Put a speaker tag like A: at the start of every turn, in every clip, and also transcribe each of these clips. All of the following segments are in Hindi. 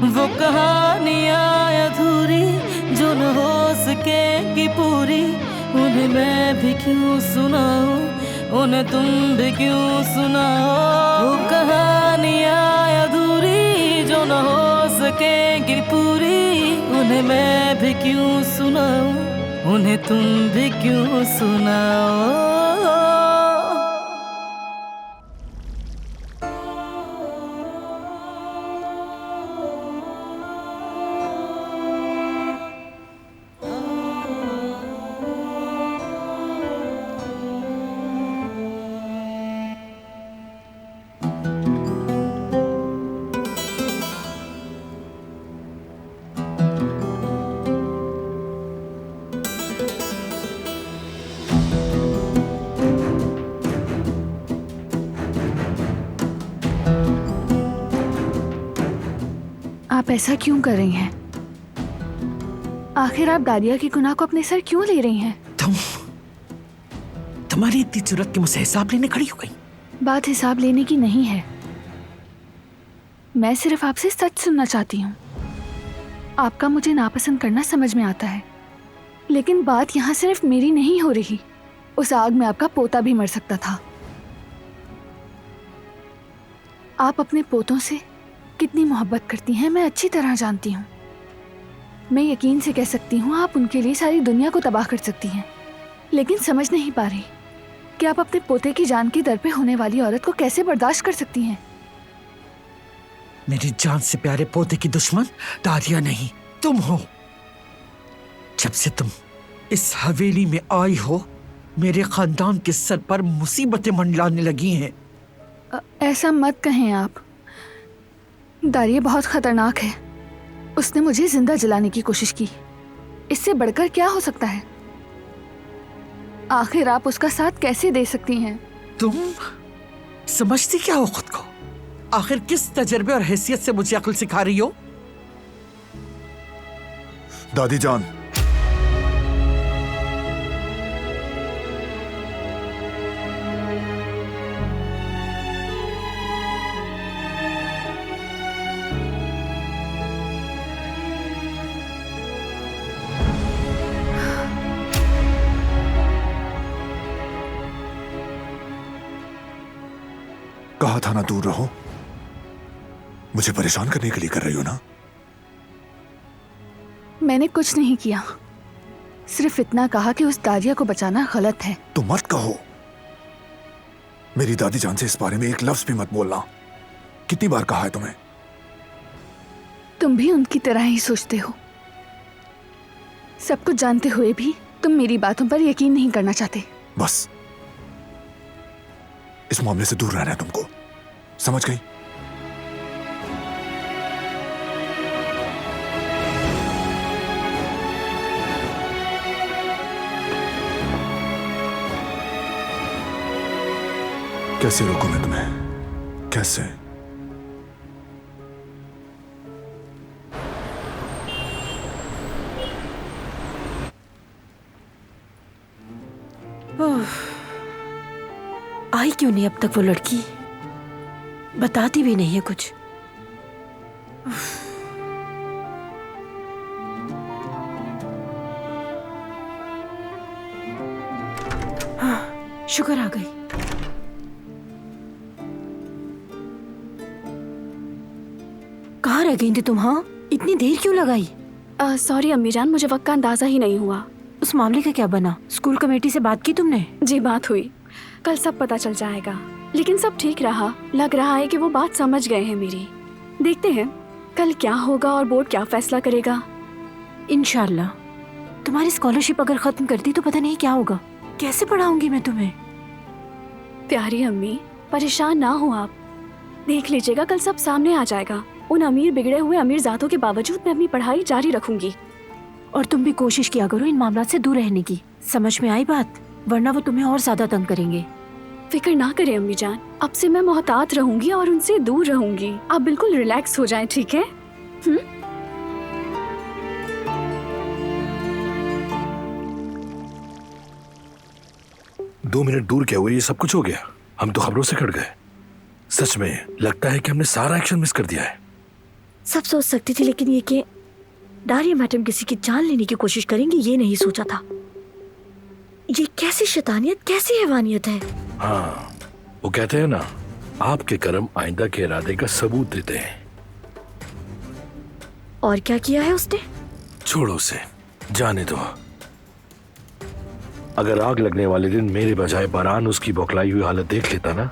A: वो कहानियाँ अधूरी जो न हो सकेगी पूरी, उन्हें मैं भी क्यों सुनाऊं, उन्हें तुम भी क्यों सुनाओ। वो कहानियाँ अधूरी जो न हो सकेगी पूरी, उन्हें मैं भी क्यों सुनाऊं, उन्हें तुम भी क्यों सुनाओ।
B: आप ऐसा क्यों कर रही हैं? आखिर आप दादिया की गुनाह को अपने सर क्यों ले रही हैं?
C: तुम्हारी इतनी जरूरत कि मुझसे हिसाब लेने खड़ी हो गई।
B: बात हिसाब लेने की नहीं है, मैं सिर्फ आपसे सच सुनना चाहती हूँ। आपका मुझे नापसंद करना समझ में आता है, लेकिन बात यहाँ सिर्फ मेरी नहीं हो रही। उस आग में आपका पोता भी मर सकता था। आप अपने पोतों से कितनी मोहब्बत करती हैं मैं अच्छी तरह जानती हूँ। मैं यकीन से कह सकती हूँ आप उनके लिए सारी दुनिया को तबाह कर सकती हैं, लेकिन समझ नहीं पा रही कि आप अपने पोते की जान की दर पे होने वाली औरत को कैसे बर्दाश्त कर सकती हैं।
C: मेरी जान से प्यारे पोते की दुश्मन दादिया नहीं, तुम हो। जब से तुम इस हवेली में आई हो, मेरे खानदान के सर पर मुसीबतें मंडलाने लगी हैं।
B: ऐसा मत कहें आप। दारिया बहुत खतरनाक है। उसने मुझे जिंदा जलाने की कोशिश की। इससे बढ़कर क्या हो सकता है? आखिर आप उसका साथ कैसे दे सकती हैं?
C: तुम समझती क्या हो खुद को? आखिर किस तजर्बे और हैसियत से मुझे अक्ल सिखा रही हो?
D: दादी जान, कहा था ना दूर रहो। मुझे परेशान करने के लिए कर रही हो ना?
B: मैंने कुछ नहीं किया, सिर्फ इतना कहा कि उस दादिया को बचाना गलत है।
D: तो मत कहो। मेरी दादी जान से इस बारे में एक लफ्ज भी मत बोलना। कितनी बार कहा है तुम्हें?
B: तुम भी उनकी तरह ही सोचते हो। सब कुछ जानते हुए भी तुम मेरी बातों पर यकीन नहीं करना चाहते।
D: बस इस मामले से दूर रहना है तुमको, समझ गई? कैसे रोकूं मैं तुम्हें? कैसे?
E: आई क्यों नहीं अब तक वो लड़की? बताती भी नहीं है कुछ। हाँ, शुक्र आ गई। कहाँ रह गई थी तुम? हाँ, इतनी देर क्यों लगाई?
B: सॉरी अम्मी जान, मुझे वक्त का अंदाजा ही नहीं हुआ।
E: उस मामले का क्या बना? स्कूल कमेटी से बात की तुमने?
B: जी बात हुई, कल सब पता चल जाएगा। लेकिन सब ठीक रहा। लग रहा है कि वो बात समझ गए हैं मेरी। देखते हैं कल क्या होगा और बोर्ड क्या फैसला करेगा।
E: इंशाल्लाह। तुम्हारी स्कॉलरशिप अगर खत्म कर दी तो पता नहीं क्या होगा। कैसे पढ़ाऊंगी मैं तुम्हें?
B: प्यारी अम्मी, परेशान ना हो आप। देख लीजिएगा कल सब सामने आ जाएगा। उन अमीर बिगड़े हुए अमीर जातों के बावजूद मैं अपनी पढ़ाई जारी रखूंगी।
E: और तुम भी कोशिश किया करो इन मामलों से दूर रहने की। समझ में आई बात? वरना वो तुम्हें और ज्यादा तंग करेंगे।
B: फिक्र ना करें अम्मी जान, अब से मैं मोहतात रहूंगी और उनसे दूर रहूंगी। आप बिल्कुल रिलैक्स हो जाएं, ठीक है?
F: 2 मिनट दूर क्या हुए? ये सब कुछ हो गया। हम तो खबरों से कट गए। सच में लगता है कि हमने सारा एक्शन मिस कर दिया है।
G: सब सोच सकती थी, लेकिन ये कि डारिया मैडम किसी की जान लेने की कोशिश करेंगी ये नहीं सोचा था। ये कैसी शैतानियत, कैसी हैवानियत है।
F: हाँ, वो कहते हैं ना, आपके कर्म आइंदा के इरादे का सबूत देते हैं।
G: और क्या किया है उसने?
F: छोड़ो उसे, जाने दो। अगर आग लगने वाले दिन मेरे बजाय बरहान उसकी बौखलाई हुई हालत देख लेता ना,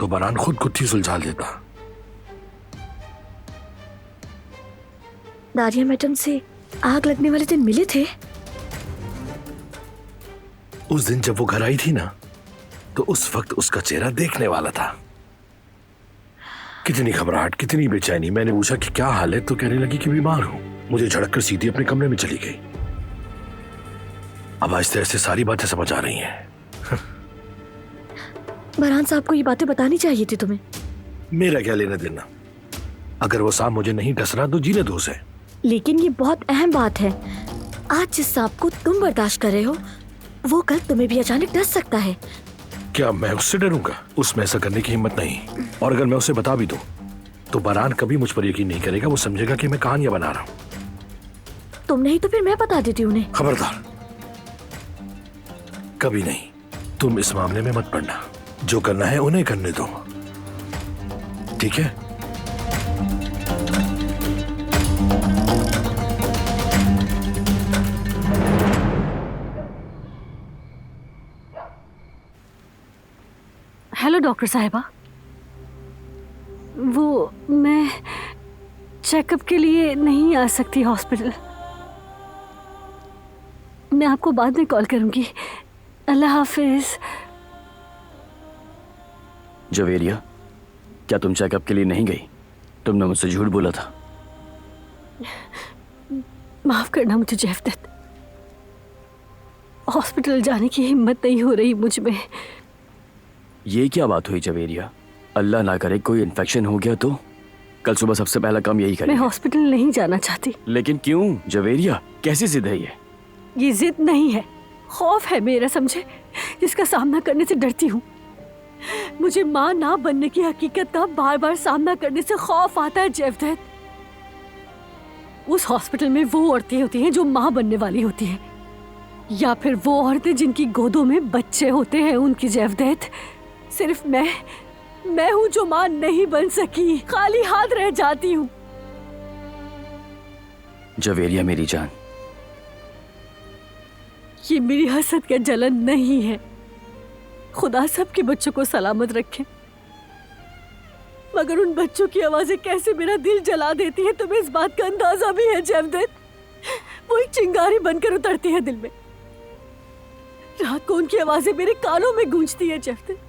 F: तो बरहान खुद कुत्थी सुलझा लेता।
G: डारिया मैडम से आग लगने वाले दिन मिले थे?
F: उस दिन जब वो घर आई थी ना, तो उस वक्त उसका चेहरा देखने वाला था। कितनी घबराहट, कितनी बेचैनी। मैंने पूछा कि क्या हाल है, तो कहने लगी कि बीमार हूं। मुझे झड़क कर सीधी अपने कमरे में चली गई। अब आहिस्ते आहिस्ते सारी बातें समझ आ रही हैं।
G: बरहान साहब को ये बातें बतानी चाहिए थी तुम्हें।
F: मेरा क्या लेना देना, अगर वो सांप मुझे नहीं डस रहा तो जीने दो उसे।
G: लेकिन ये बहुत अहम बात है। आज जिस सांप को तुम बर्दाश्त कर रहे हो, वो कल तुम्हें भी अचानक डस सकता है।
F: क्या मैं उससे डरूंगा? उसमें ऐसा करने की हिम्मत नहीं। और अगर मैं उसे बता भी दूं, तो बरहान कभी मुझ पर यकीन नहीं करेगा। वो समझेगा कि मैं कहानियां बना रहा हूं।
G: तुम नहीं तो फिर मैं बता देती उन्हें।
F: खबरदार, कभी नहीं। तुम इस मामले में मत पड़ना। जो करना है उन्हें करने दो, ठीक है?
E: हेलो डॉक्टर साहिबा, वो मैं चेकअप के लिए नहीं आ सकती हॉस्पिटल। मैं आपको बाद में कॉल करूंगी। अल्लाह हाफिज।
H: जवेरिया, क्या तुम चेकअप के लिए नहीं गई? तुमने मुझसे झूठ बोला था।
E: माफ करना मुझे जैफदत, हॉस्पिटल जाने की हिम्मत नहीं हो रही मुझ में।
H: ये क्या बात हुई जवेरिया? अल्लाह ना करे कोई इन्फेक्शन हो गया तो? कल सुबह सबसे पहला काम यही
E: मैं
H: करेंगे।
E: हॉस्पिटल नहीं जाना चाहती।
H: लेकिन क्यों जवेरिया, कैसी जिद है
E: ये जिद नहीं है, खौफ है मेरा, समझे, जिसका सामना करने से डरती हूँ। मुझे माँ ना बनने की हकीकत का बार बार सामना करने से खौफ आता है जैफदत। उस हॉस्पिटल में वो औरतें होती हैं जो माँ बनने वाली होती हैं, या फिर वो औरतें जिनकी गोदों में बच्चे होते हैं उनकी। जैफदत, सिर्फ मैं हूँ जो माँ नहीं बन सकी, खाली हाथ रह जाती हूँ।
H: जवेरिया मेरी जान,
E: ये मेरी हसद का जलन नहीं है। खुदा सबके बच्चों को सलामत रखे, मगर उन बच्चों की आवाजें कैसे मेरा दिल जला देती है तुम्हें इस बात का अंदाजा भी है जैफदत? वो एक चिंगारी बनकर उतरती है दिल में। रात को उनकी आवाजें मेरे कानों में गूंजती है जैफदत।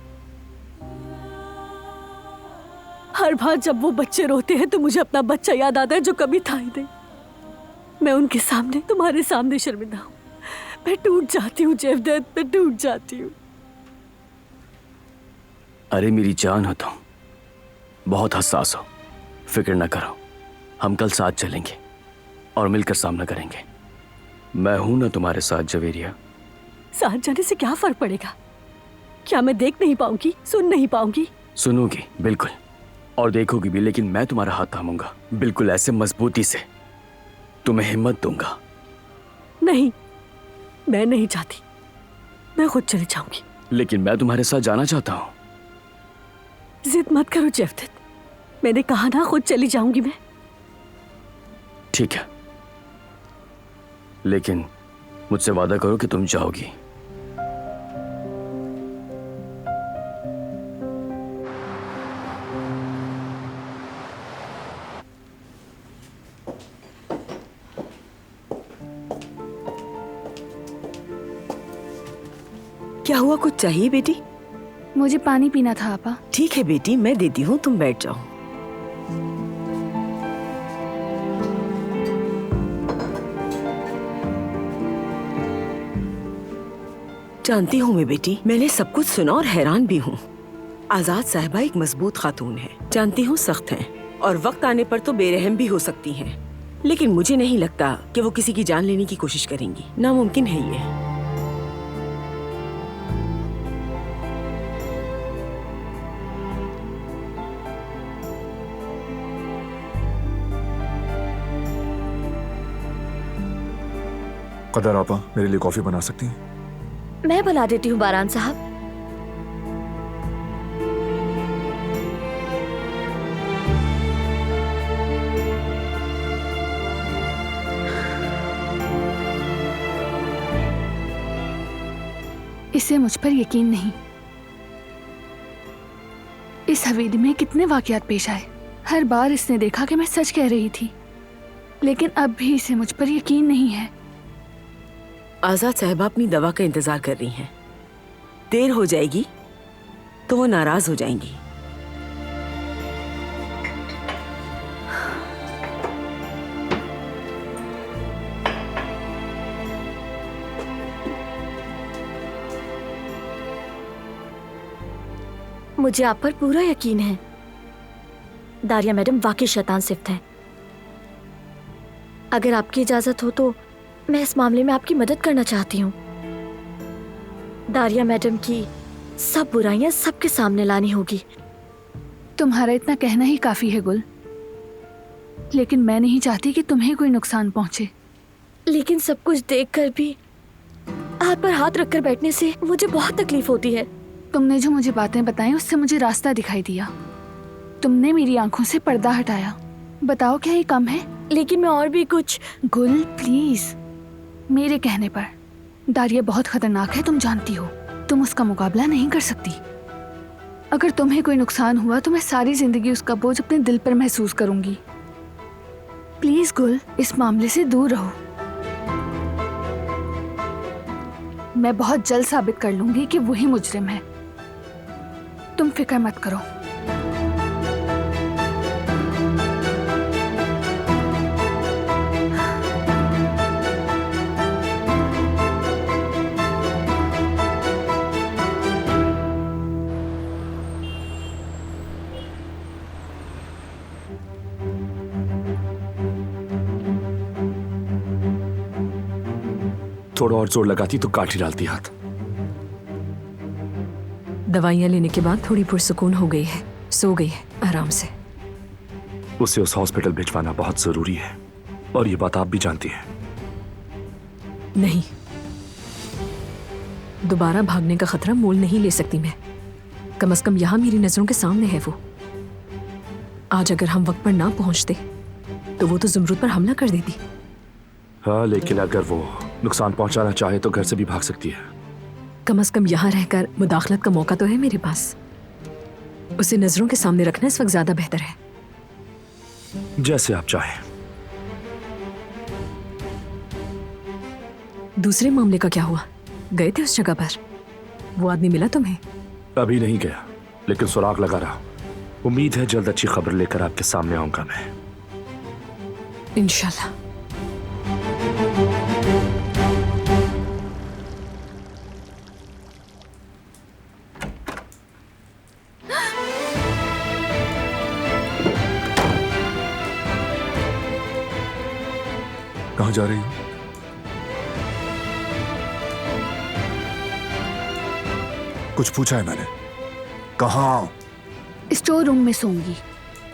E: हर बार जब वो बच्चे रोते हैं तो मुझे अपना बच्चा याद आता है जो कभी था ही नहीं। मैं उनके सामने, तुम्हारे सामने शर्मिंदा हूँ। मैं टूट जाती हूँ जैफदत, मैं टूट जाती हूँ।
H: अरे मेरी जान हो तुम, बहुत हसास हो। फिक्र न करो, हम कल साथ चलेंगे और मिलकर सामना करेंगे। मैं हूं ना तुम्हारे साथ जवेरिया।
E: साथ जाने से क्या फर्क पड़ेगा? क्या मैं देख नहीं पाऊंगी, सुन नहीं पाऊंगी?
H: सुनोगी बिल्कुल, और देखोगी भी, लेकिन मैं तुम्हारा हाथ थामूंगा, बिल्कुल ऐसे मजबूती से। तुम्हें हिम्मत दूंगा।
E: नहीं, मैं नहीं चाहती, मैं खुद चली जाऊंगी।
H: लेकिन मैं तुम्हारे साथ जाना चाहता हूँ।
E: जिद मत करो जैफदत, मैंने कहा ना खुद चली जाऊंगी मैं।
H: ठीक है, लेकिन मुझसे वादा करो कि तुम जाओगी।
I: क्या हुआ, कुछ चाहिए बेटी?
B: मुझे पानी पीना था आपा।
I: ठीक है बेटी, मैं देती हूँ, तुम बैठ जाओ। जानती हूँ मैं बेटी, मैंने सब कुछ सुना और हैरान भी हूँ। आजाद साहिबा एक मजबूत खातून है, जानती हूँ सख्त हैं और वक्त आने पर तो बेरहम भी हो सकती हैं, लेकिन मुझे नहीं लगता कि वो किसी की जान लेने की कोशिश करेंगी। नामुमकिन है ये।
D: कदर आपा मेरे लिए कॉफी बना सकती हैं?
G: मैं बना देती हूँ बारान साहब।
B: इसे मुझ पर यकीन नहीं। इस हवेली में कितने वाकयात पेश आए। हर बार इसने देखा कि मैं सच कह रही थी, लेकिन अब भी इसे मुझ पर यकीन नहीं है।
I: आजाद साहिबा अपनी दवा का इंतजार कर रही हैं। देर हो जाएगी तो वो नाराज हो जाएंगी।
G: मुझे आप पर पूरा यकीन है। दारिया मैडम वाकई शैतान सिफ्त है। अगर आपकी इजाजत हो तो मैं इस मामले में आपकी मदद करना चाहती हूँ। दारिया मैडम की सब बुराइयां सबके सामने लानी होगी।
B: तुम्हारा इतना कहना ही काफी है गुल, लेकिन मैं नहीं चाहती कि तुम्हें कोई नुकसान पहुंचे।
G: लेकिन सब कुछ देखकर भी हाथ पर हाथ रखकर बैठने से मुझे बहुत तकलीफ होती है।
B: तुमने जो मुझे बातें बताई उससे मुझे रास्ता दिखाई दिया। तुमने मेरी आंखों से पर्दा हटाया। बताओ क्या ये कम है?
G: लेकिन मैं और भी कुछ।
B: गुल प्लीज, मेरे कहने पर। दारिया बहुत खतरनाक है, तुम जानती हो। तुम उसका मुकाबला नहीं कर सकती। अगर तुम्हें कोई नुकसान हुआ तो मैं सारी जिंदगी उसका बोझ अपने दिल पर महसूस करूंगी। प्लीज गुल, इस मामले से दूर रहो। मैं बहुत जल्द साबित कर लूंगी कि वही मुजरिम है। तुम फिक्र मत करो।
F: थोड़ा और जोर लगाती तो काट ही डालती हाथ।
E: दवाइयाँ लेने के बाद थोड़ी पुरसुकून हो गई है, सो गई है आराम से।
F: उसे उस हॉस्पिटल भिजवाना बहुत जरूरी है, और ये बात आप भी जानती हैं।
E: नहीं, दोबारा भागने का खतरा मोल नहीं ले सकती मैं। कम से कम यहाँ मेरी नजरों के सामने है वो। आज अगर हम वक्त पर ना पहुंचते तो वो तो ज़ुमरुद पर हमला कर देती।
F: हाँ, लेकिन अगर वो नुकसान पहुंचाना चाहे तो घर से भी भाग सकती है।
E: कम से कम यहाँ रहकर मुदाखलत का मौका तो है मेरे पास। उसे नजरों के सामने रखना इस वक्त ज्यादा बेहतर है।
F: जैसे आप चाहें।
E: दूसरे मामले का क्या हुआ? गए थे उस जगह पर? वो आदमी मिला तुम्हें?
F: अभी नहीं गया, लेकिन सुराग लगा रहा। उम्मीद है जल्द अच्छी खबर लेकर आपके सामने आऊंगा मैं।
E: इंशाल्लाह।
D: कहाँ जा रही हो? कुछ पूछा है मैंने? कहाँ?
B: स्टोर रूम में सोऊंगी।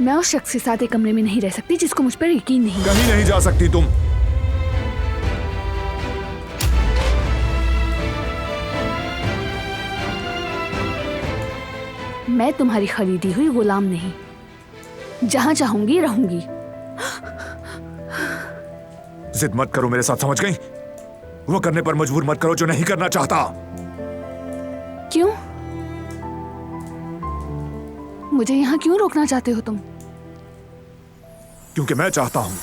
B: मैं उस शख्स के साथ एक कमरे में नहीं रह सकती जिसको मुझ पर यकीन नहीं।
D: कहीं नहीं जा सकती तुम।
B: मैं तुम्हारी खरीदी हुई गुलाम नहीं। जहां चाहूंगी रहूंगी।
D: जिद मत करो मेरे साथ, समझ गई? वो करने पर मजबूर मत करो जो नहीं करना चाहता।
B: क्यों? मुझे यहाँ क्यों रोकना चाहते हो तुम?
D: क्योंकि मैं चाहता हूं।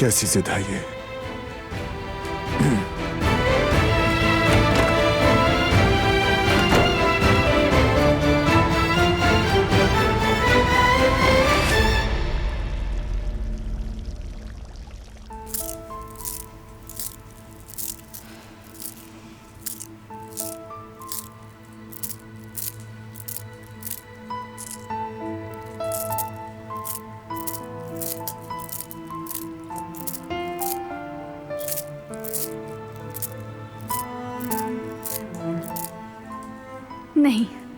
D: कैसी जिद है ये?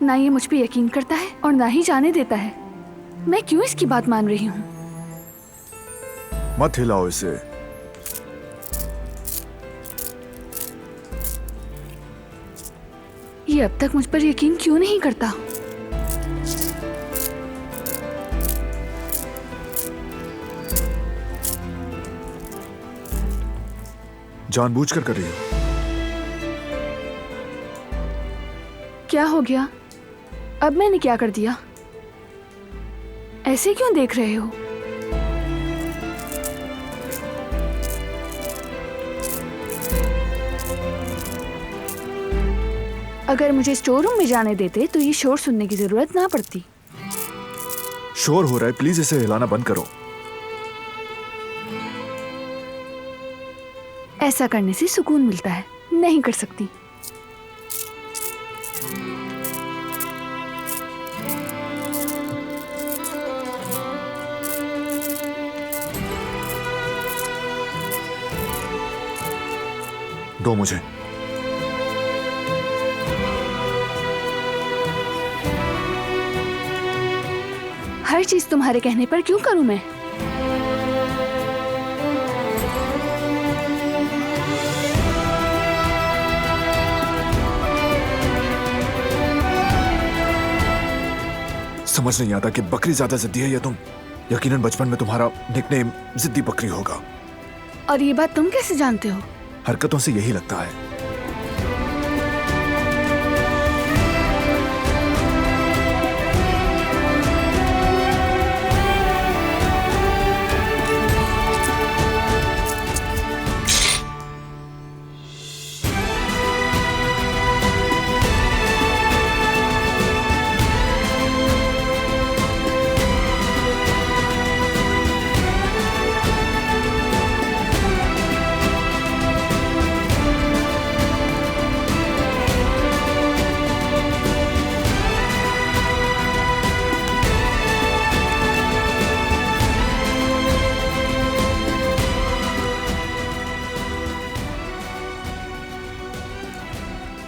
B: ना ये मुझ पे यकीन करता है और ना ही जाने देता है। मैं क्यों इसकी बात मान रही हूँ?
D: मत हिलाओ इसे।
B: ये अब तक मुझ पर यकीन क्यों नहीं करता?
D: जानबूझकर कर रही हो।
B: क्या हो गया? अब मैंने क्या कर दिया? ऐसे क्यों देख रहे हो? अगर मुझे स्टोर रूम में जाने देते तो ये शोर सुनने की जरूरत ना पड़ती।
D: शोर हो रहा है, प्लीज इसे हिलाना बंद करो।
B: ऐसा करने से सुकून मिलता है। नहीं कर सकती।
D: दो मुझे।
B: हर चीज तुम्हारे कहने पर क्यों करूं मैं?
D: समझ नहीं आता कि बकरी ज्यादा जिद्दी है या तुम। यकीनन बचपन में तुम्हारा निकनेम जिद्दी बकरी होगा।
B: और ये बात तुम कैसे जानते हो?
D: हरकतों से यही लगता है।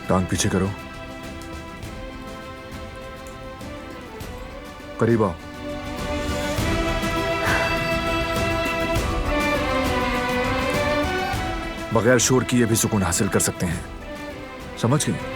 D: टांग पीछे करो। करीब आओ। बगैर शोर किए भी सुकून हासिल कर सकते हैं, समझ गए?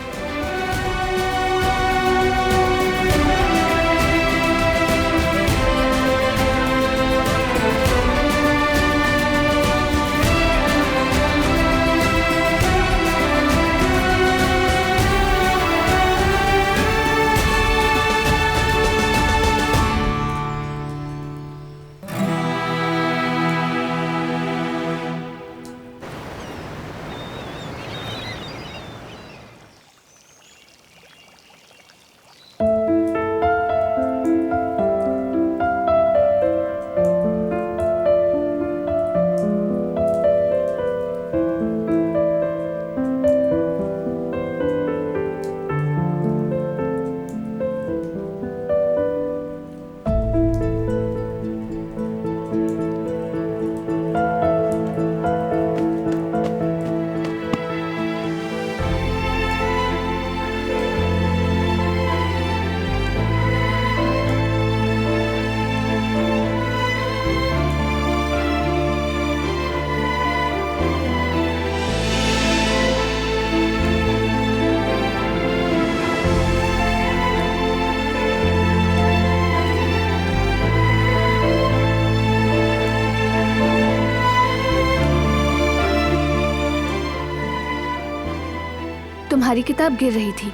B: तुम्हारी किताब गिर रही थी,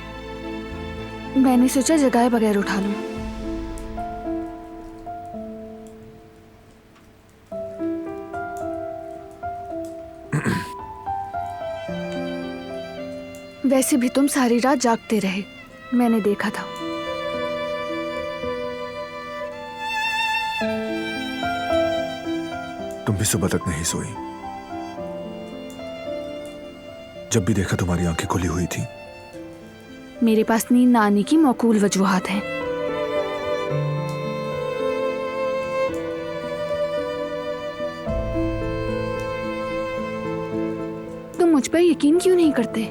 B: मैंने सोचा जगाए बगैर उठा लूं। वैसे भी तुम सारी रात जागते रहे, मैंने देखा था।
D: तुम भी सुबह तक नहीं सोई। जब भी देखा तुम्हारी आंखें खुली हुई थी।
B: मेरे पास नींद न आने की मौकूल वजूहात हैं। तुम मुझ पर यकीन क्यों नहीं करते?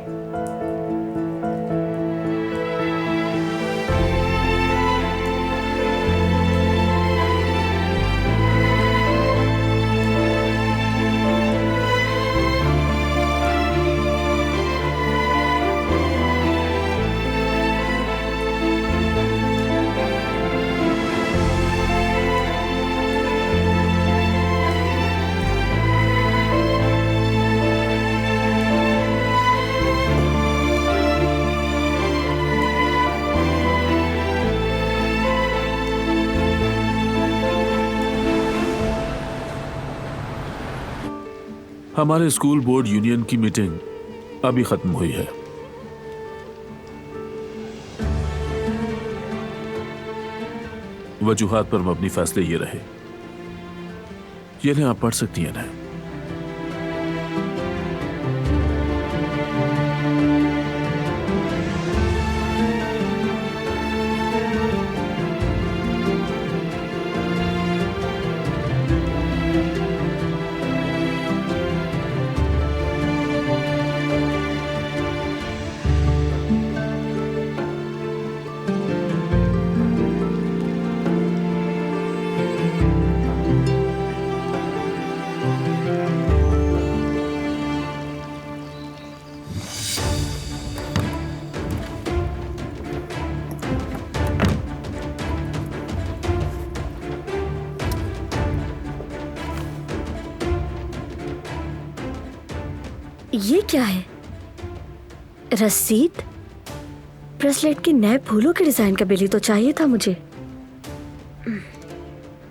J: हमारे स्कूल बोर्ड यूनियन की मीटिंग अभी खत्म हुई है। वजूहात पर मबनी फैसले ये रहे। ये ना आप पढ़ सकती हैं ना।
G: ये क्या है? रसीद? ब्रेसलेट के नए फूलों के डिजाइन का बिल ही तो चाहिए था मुझे।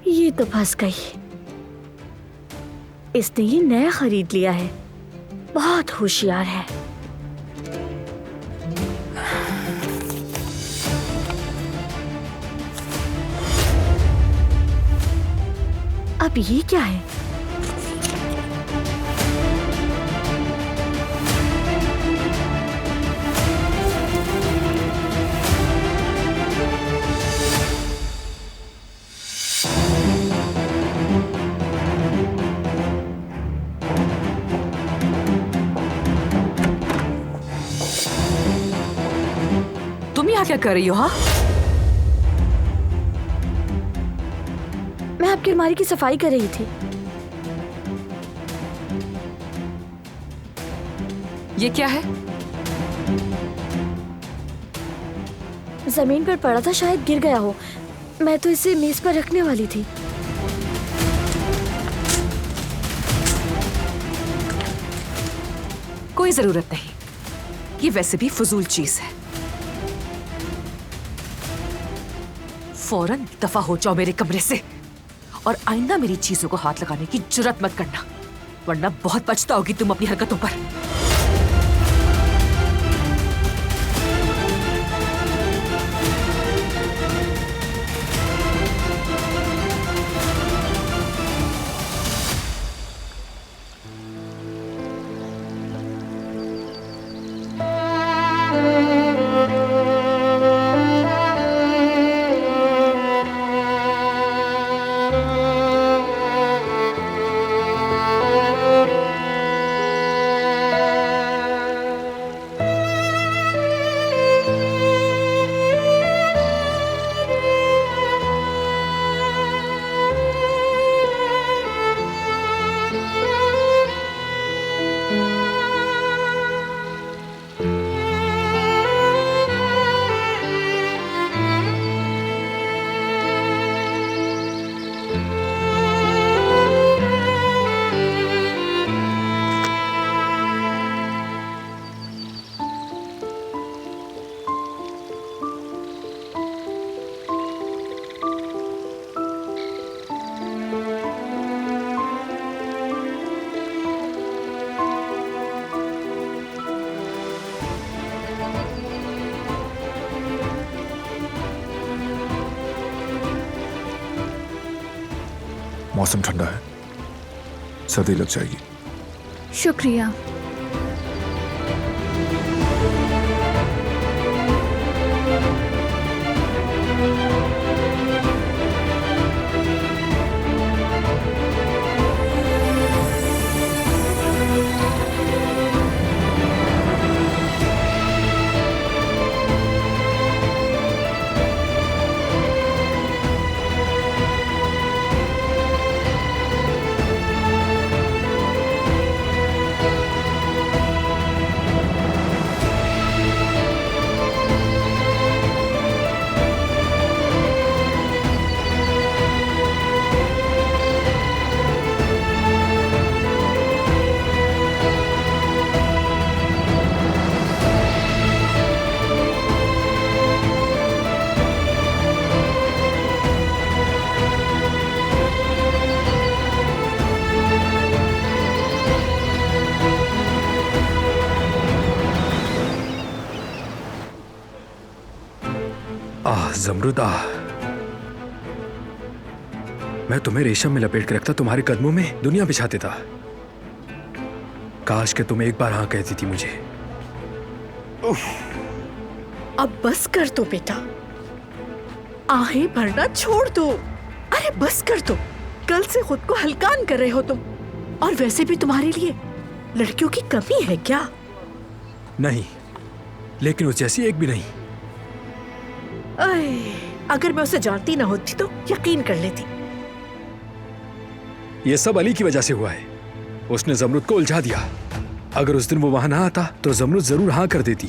G: ये तो फंस गई। इसने ये नया खरीद लिया है, बहुत होशियार है। अब ये क्या है?
A: क्या कर रही हो? हाँ,
G: मैं आपकी अलमारी की सफाई कर रही थी।
A: ये क्या है?
G: जमीन पर पड़ा था, शायद गिर गया हो। मैं तो इसे मेज पर रखने वाली थी।
A: कोई जरूरत नहीं, ये वैसे भी फजूल चीज है। फौरन दफा हो जाओ मेरे कमरे से और आइंदा मेरी चीजों को हाथ लगाने की जुर्रत मत करना, वरना बहुत पछताओगी तुम अपनी हरकतों पर।
D: मौसम ठंडा है, सर्दी लग जाएगी।
B: शुक्रिया।
K: आह जमरुद आह, मैं तुम्हें रेशम में लपेट के रखता, तुम्हारे कदमों में दुनिया बिछा देता। काश कि तुम एक बार हाँ कहती थी मुझे।
G: अब बस कर दो बेटा, आहें भरना छोड़ दो। अरे बस कर दो, कल से खुद को हल्कान कर रहे हो तुम। और वैसे भी तुम्हारे लिए लड़कियों की कमी है क्या?
K: नहीं, लेकिन उस जैसी एक भी नहीं।
G: अगर मैं उसे जानती ना होती तो यकीन कर लेती।
K: ये सब अली की वजह से हुआ है। उसने जमरुद को उलझा दिया। अगर उस दिन वो वहां ना आता तो जमरुद जरूर हाँ कर देती।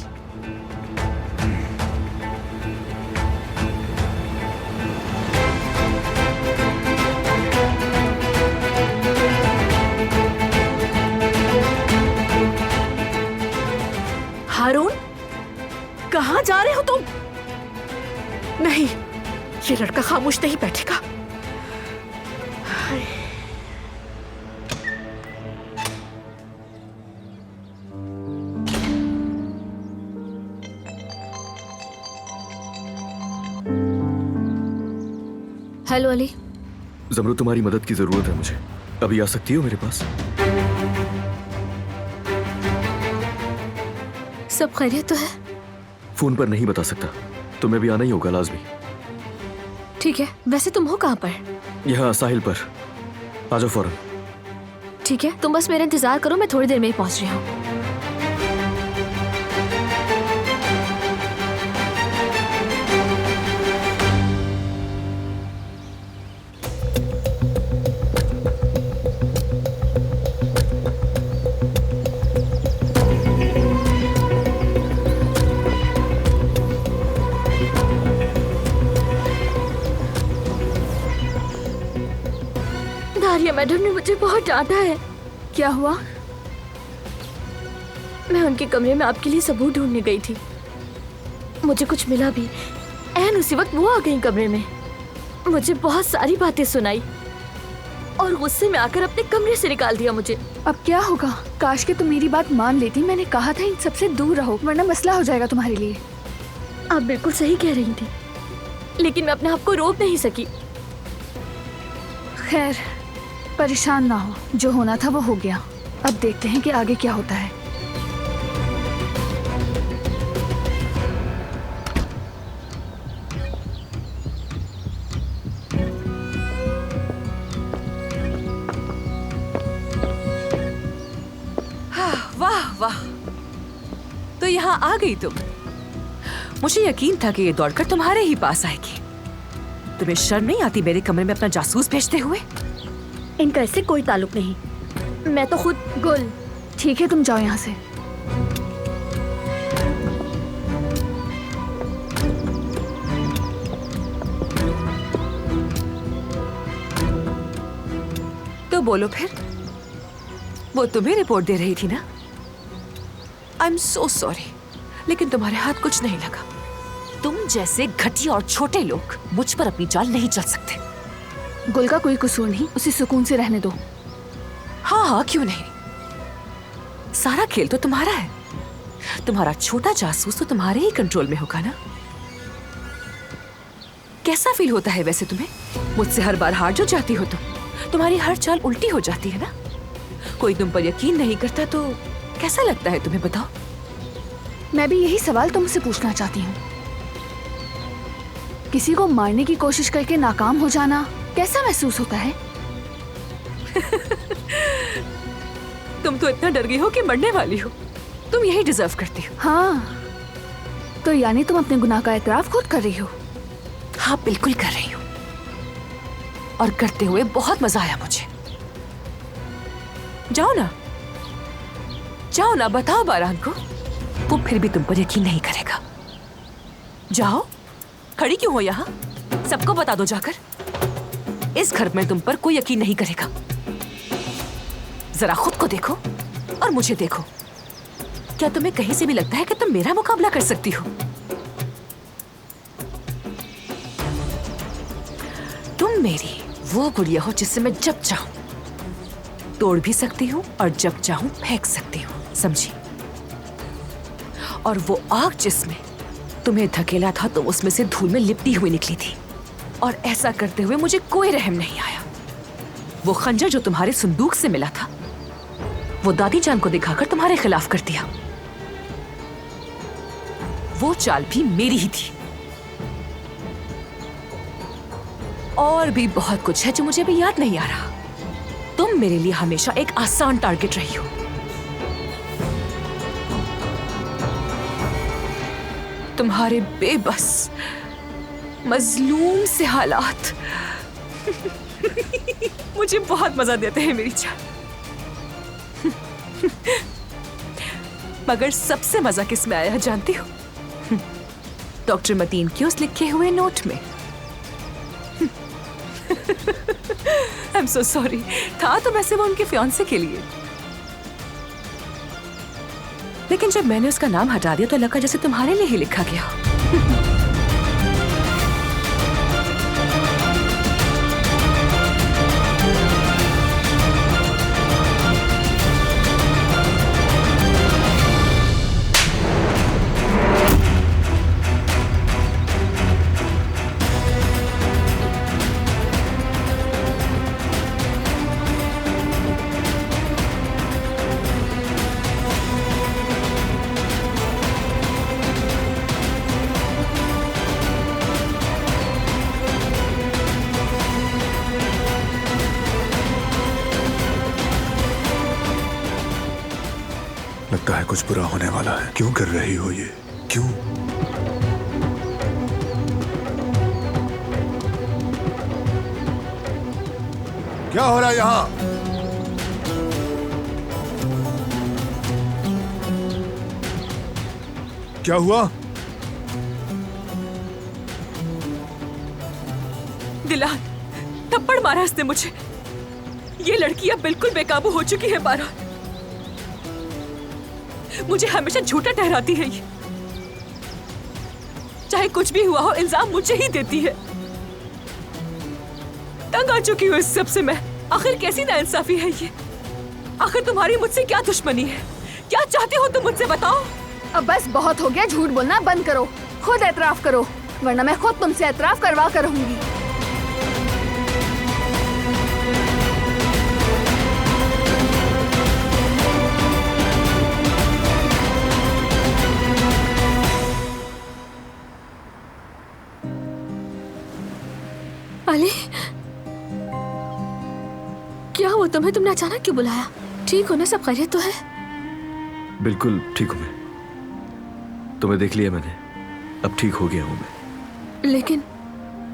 G: हारून, कहाँ जा रहे हो तुम? नहीं, ये लड़का खामोश नहीं बैठेगा।
L: हेलो अली।
H: जमरुद, तुम्हारी मदद की जरूरत है मुझे। अभी आ सकती हो मेरे पास?
L: सब खैरियत तो है?
H: फोन पर नहीं बता सकता, तुम्हें भी आना ही होगा लाजमी।
L: ठीक है, वैसे तुम हो कहाँ पर?
H: यहाँ साहिल पर, आ जाओ फौरन।
L: ठीक है, तुम बस मेरा इंतजार करो, मैं थोड़ी देर में ही पहुंच रही हूँ। दारिया मैडम ने मुझे बहुत डांटा है।
B: क्या हुआ?
L: मैं उनके कमरे में आपके लिए सबूत ढूंढने गई थी, मुझे कुछ मिला भी। एन उसी वक्त वो आ गई कमरे में, मुझे बहुत सारी बातें सुनाई और गुस्से में आकर अपने कमरे से निकाल दिया मुझे।
B: अब क्या होगा? काश कि तुम मेरी बात मान लेती। मैंने कहा था इन सबसे दूर रहो, वरना मसला हो जाएगा तुम्हारे लिए।
L: आप बिल्कुल सही कह रही थी, लेकिन मैं अपने आप को रोक नहीं सकी।
B: खैर, परेशान ना हो, जो होना था वो हो गया। अब देखते हैं कि आगे क्या होता है।
M: वाह वाह, तो यहाँ आ गई तुम। मुझे यकीन था कि ये दौड़कर तुम्हारे ही पास आएगी। तुम्हें शर्म नहीं आती मेरे कमरे में अपना जासूस भेजते हुए?
L: इनका इससे कोई ताल्लुक नहीं, मैं तो खुद।
B: गुल, ठीक है, तुम जाओ यहाँ से।
M: तो बोलो फिर, वो तुम्हें रिपोर्ट दे रही थी ना? आई एम सो सॉरी, लेकिन तुम्हारे हाथ कुछ नहीं लगा। तुम जैसे घटिया और छोटे लोग मुझ पर अपनी चाल नहीं चल सकते।
B: गुल का कोई कसूर नहीं, उसे सुकून से रहने दो।
M: हाँ हाँ, क्यों नहीं, सारा खेल तो तुम्हारा है। तुम्हारा छोटा जासूस तो तुम्हारे ही कंट्रोल में होगा ना। कैसा फील होता है वैसे तुम्हें? मुझसे हर बार हार जो जाती हो तुम्हारी हर चाल उल्टी हो जाती है ना। कोई तुम पर यकीन नहीं करता तो कैसा लगता है तुम्हें, बताओ?
B: मैं भी यही सवाल तुमसे पूछना चाहती हूँ। किसी को मारने की कोशिश करके नाकाम हो जाना कैसा महसूस होता है?
M: तुम तो इतना डर गई हो कि मरने वाली हो। तुम यही डिजर्व करती हो।
B: हाँ, तो यानी तुम अपने गुनाह का एतराफ खुद कर रही हो?
M: हाँ, बिल्कुल कर रही हूँ, और करते हुए बहुत मजा आया मुझे। जाओ ना, जाओ ना, बताओ बारान को, वो फिर भी तुम पर यकीन नहीं करेगा। जाओ, खड़ी क्यों हो यहाँ? सबको बता दो जाकर, इस घर में तुम पर कोई यकीन नहीं करेगा। जरा खुद को देखो और मुझे देखो। क्या तुम्हें कहीं से भी लगता है कि तुम मेरा मुकाबला कर सकती हो? तुम मेरी वो गुड़िया हो जिससे मैं जब चाहूं तोड़ भी सकती हूँ और जब चाहूं फेंक सकती हूँ, समझी? और वो आग जिसमें तुम्हें धकेला था तुम उसमें से धूल में लिपटी हुई निकली थी, और ऐसा करते हुए मुझे कोई रहम नहीं आया। वो खंजर जो तुम्हारे संदूक से मिला था वो दादी जान को दिखाकर तुम्हारे खिलाफ कर दिया। वो चाल भी मेरी ही थी। और भी बहुत कुछ है जो मुझे भी याद नहीं आ रहा। तुम मेरे लिए हमेशा एक आसान टारगेट रही हो। तुम्हारे बेबस मजलूम से हालात मुझे बहुत मजा देते हैं मेरी जान। मगर सबसे मजा किस में आया जानती हो? डॉक्टर मतीन के उस लिखे हुए नोट में। I'm so sorry। था तो वैसे वो उनके फियांसे के लिए, लेकिन जब मैंने उसका नाम हटा दिया तो लगा जैसे तुम्हारे लिए ही लिखा गया।
D: लगता है कुछ बुरा होने वाला है। क्यों कर रही हो ये? क्यों? क्या हो रहा है यहां? क्या हुआ?
M: दिलान, थप्पड़ मारा इसने मुझे। ये लड़की अब बिल्कुल बेकाबू हो चुकी है बारा। मुझे हमेशा झूठा ठहराती है ये। चाहे कुछ भी हुआ हो इल्जाम मुझे ही देती है। तंग आ चुकी हूँ इस सब से मैं। आखिर कैसी नाइंसाफी है ये? आखिर तुम्हारी मुझसे क्या दुश्मनी है? क्या चाहते हो तुम मुझसे बताओ?
B: अब बस बहुत हो गया, झूठ बोलना बंद करो। खुद एतराफ करो, वरना मैं खुद तुमसे एतराफ करवा कर रहूंगी।
L: अली, क्या हुआ तुम्हें? तुमने अचानक क्यों बुलाया? ठीक हो ना? सब खैरियत तो है?
H: बिल्कुल ठीक हूँ मैं। तुम्हें देख लिया मैंने, अब ठीक हो गया हूँ मैं।
L: लेकिन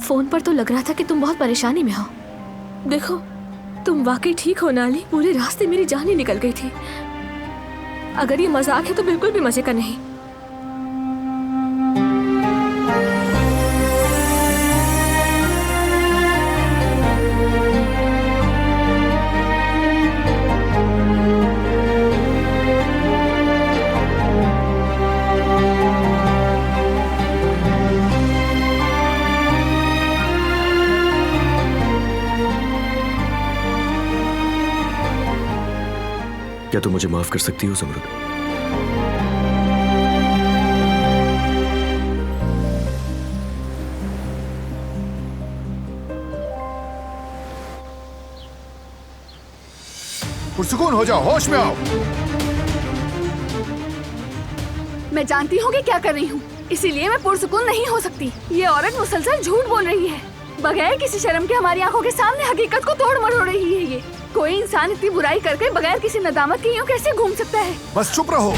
L: फोन पर तो लग रहा था कि तुम बहुत परेशानी में हो। देखो, तुम वाकई ठीक हो ना अली? पूरे रास्ते मेरी जान ही निकल गई थी। अगर ये मजाक है तो बिल्कुल भी मजे का नहीं।
H: क्या तुम मुझे माफ कर सकती हो ज़मरुद?
D: पुरसुकून हो जाओ, होश में आओ।
B: मैं जानती हूँ कि क्या कर रही हूँ, इसीलिए मैं पुरसुकून नहीं हो सकती। ये औरत मुसलसल झूठ बोल रही है, बगैर किसी शर्म के हमारी आंखों के सामने हकीकत को तोड़ मरोड़ रही है। ये कोई इंसान इतनी बुराई करके बगैर किसी नदामत के यूं कैसे घूम सकता है?
D: बस चुप रहो।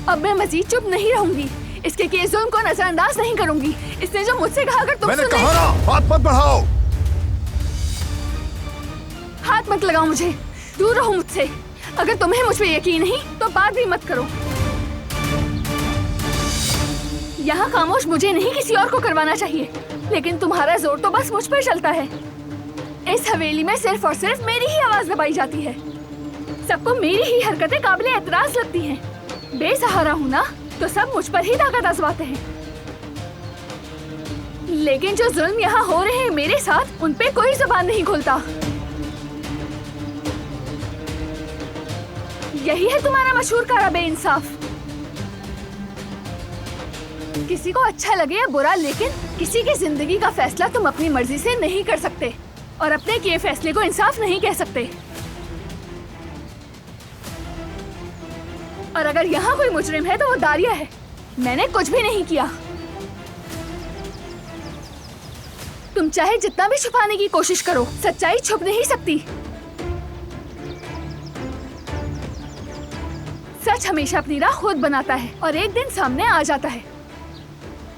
B: अब मैं मजीद चुप नहीं रहूंगी। इसके किए जुल्म को नजरअंदाज नहीं करूंगी। इसने जो मुझसे कहा, अगर तुम
D: मैंने कहा ना, बात मत बढ़ाओ।
B: हाथ मत लगाओ मुझे, दूर रहो मुझसे। अगर तुम्हें मुझ पे यकीन नहीं तो बात भी मत करो। यहाँ खामोश मुझे नहीं किसी और को करवाना चाहिए, लेकिन तुम्हारा जोर तो बस मुझ पर चलता है। इस हवेली में सिर्फ और सिर्फ मेरी ही आवाज दबाई जाती है। सबको मेरी ही हरकतें काबिले एतराज लगती हैं। बेसहारा हूँ ना, तो सब मुझ पर ही ताकत आजमाते हैं। लेकिन जो जुल्म यहाँ हो रहे हैं मेरे साथ, उन पे कोई जुबान नहीं खोलता। यही है तुम्हारा मशहूर कारा बेइंसाफ। किसी को अच्छा लगे या बुरा, लेकिन किसी की जिंदगी का फैसला तुम अपनी मर्जी से नहीं कर सकते और अपने किए फैसले को इंसाफ नहीं कह सकते। और अगर यहाँ कोई मुजरिम है तो वो दारिया है। मैंने कुछ भी नहीं किया। तुम चाहे जितना भी छुपाने की कोशिश करो, सच्चाई छुप नहीं सकती। सच हमेशा अपनी राह खुद बनाता है और एक दिन सामने आ जाता है,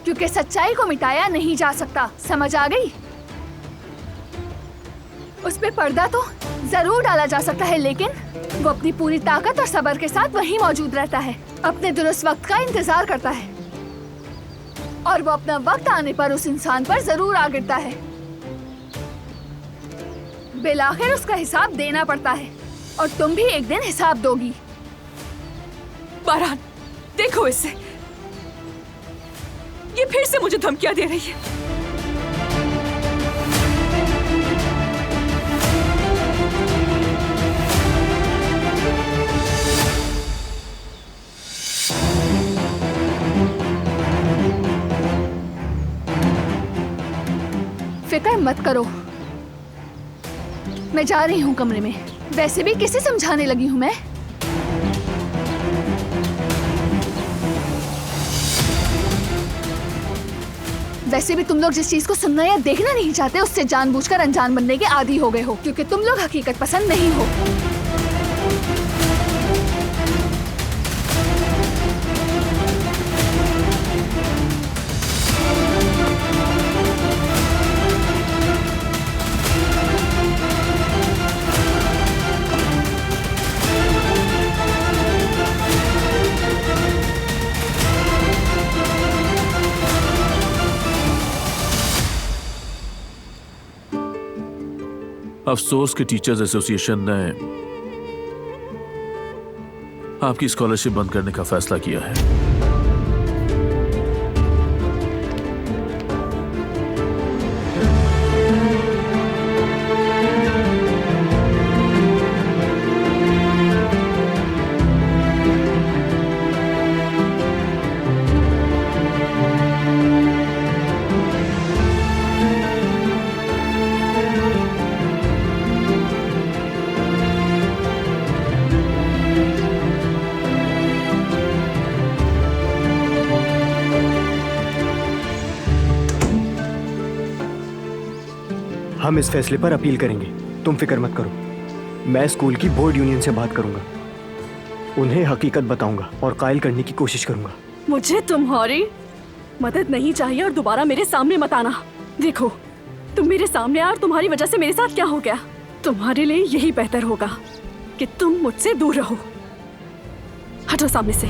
B: क्योंकि सच्चाई को मिटाया नहीं जा सकता। समझ आ गई? उस पे पर्दा तो जरूर डाला जा सकता है, लेकिन वो अपनी पूरी ताकत और सब्र के साथ वहीं मौजूद रहता है, अपने दुरुस्त वक्त का इंतजार करता है और वो अपना वक्त आने पर उस इंसान पर जरूर आ गिरता है। बिलाखिर उसका हिसाब देना पड़ता है और तुम भी एक दिन हिसाब दोगी।
M: बारान, देखो इसे, ये फिर से मुझे धमकियां दे रही है।
B: फिक्र मत करो, मैं जा रही हूँ कमरे में। वैसे भी किसे समझाने लगी हूँ मैं? वैसे भी तुम लोग जिस चीज को सुनना या देखना नहीं चाहते, उससे जानबूझकर अनजान बनने के आदी हो गए हो, क्योंकि तुम लोग हकीकत पसंद नहीं हो।
J: अफसोस कि टीचर्स एसोसिएशन ने आपकी स्कॉलरशिप बंद करने का फैसला किया है।
N: हम इस फैसले पर अपील करेंगे, तुम फिक्र मत करो। मैं स्कूल की बोर्ड यूनियन से बात करूंगा, उन्हें हकीकत बताऊंगा और कायल करने की कोशिश करूंगा।
E: मुझे तुम्हारी मदद नहीं चाहिए और दोबारा मेरे सामने मत आना। देखो, तुम मेरे सामने आए और तुम्हारी वजह से मेरे साथ क्या हो गया। तुम्हारे लिए यही बेहतर होगा कि तुम मुझसे दूर रहो। हटो सामने से।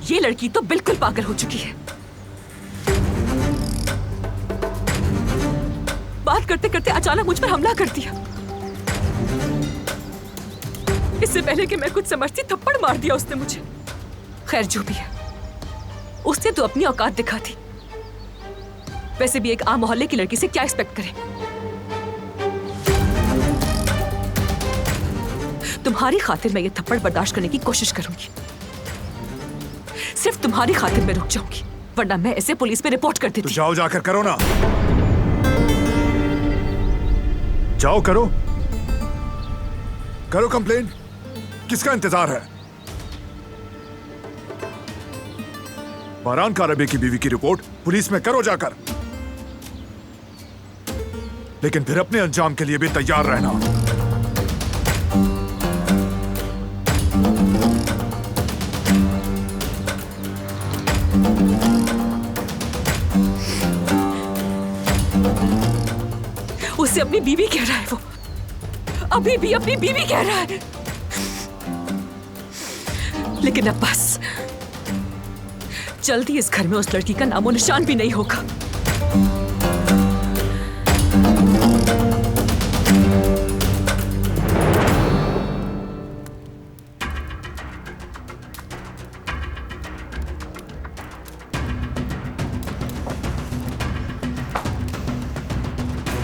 M: ये लड़की तो बिल्कुल पागल हो चुकी है। बात करते करते अचानक मुझ पर हमला कर दिया। इससे पहले कि मैं कुछ समझती, थप्पड़ मार दिया उसने मुझे। खैर जो भी है, उसने तो अपनी औकात दिखा दी। वैसे भी एक आम मोहल्ले की लड़की से क्या एक्सपेक्ट करें। तुम्हारी खातिर मैं ये थप्पड़ बर्दाश्त करने की कोशिश करूंगी। सिर्फ तुम्हारी खातिर मैं रुक जाऊंगी, वरना मैं इसे पुलिस में रिपोर्ट कर देती।
D: तो जाओ, जाकर करो ना। जाओ करो, करो कंप्लेंट। किसका इंतजार है? बारान कारबे की बीवी की रिपोर्ट पुलिस में करो जाकर, लेकिन फिर अपने अंजाम के लिए भी तैयार रहना।
M: उसे अपनी बीवी कह रहा है वो, अभी भी अपनी बीवी कह रहा है। लेकिन अब बस, जल्दी इस घर में उस लड़की का नामो निशान भी नहीं होगा।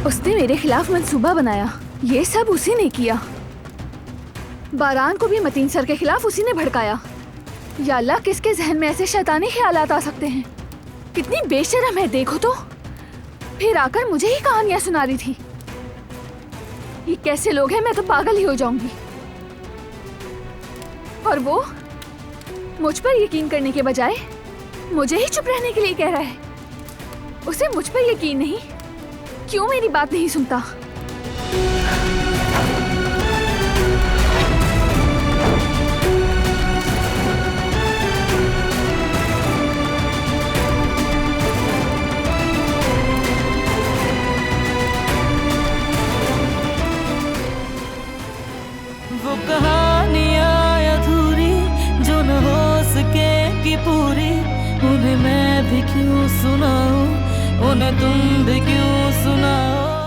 B: उसने मेरे खिलाफ मंसूबा बनाया, ये सब उसी ने किया। बारान को भी मतीन सर के खिलाफ उसी ने भड़काया। या अल्लाह, किसके जहन में ऐसे शैतानी ख्यालात आ सकते हैं? कितनी बेशरम है देखो तो। फिर आकर मुझे ही कहानियां सुना रही थी। ये कैसे लोग हैं, मैं तो पागल ही हो जाऊंगी। और वो मुझ पर यकीन करने के बजाय मुझे ही चुप रहने के लिए कह रहा है। उसे मुझ पर यकीन नहीं, क्यों मेरी बात नहीं सुनता?
A: वो कहानियाँ अधूरी जो न हो सके कि पूरी, उन्हें मैं भी क्यों सुनाऊं, उन्हें तुम भी क्यों सुनाओ।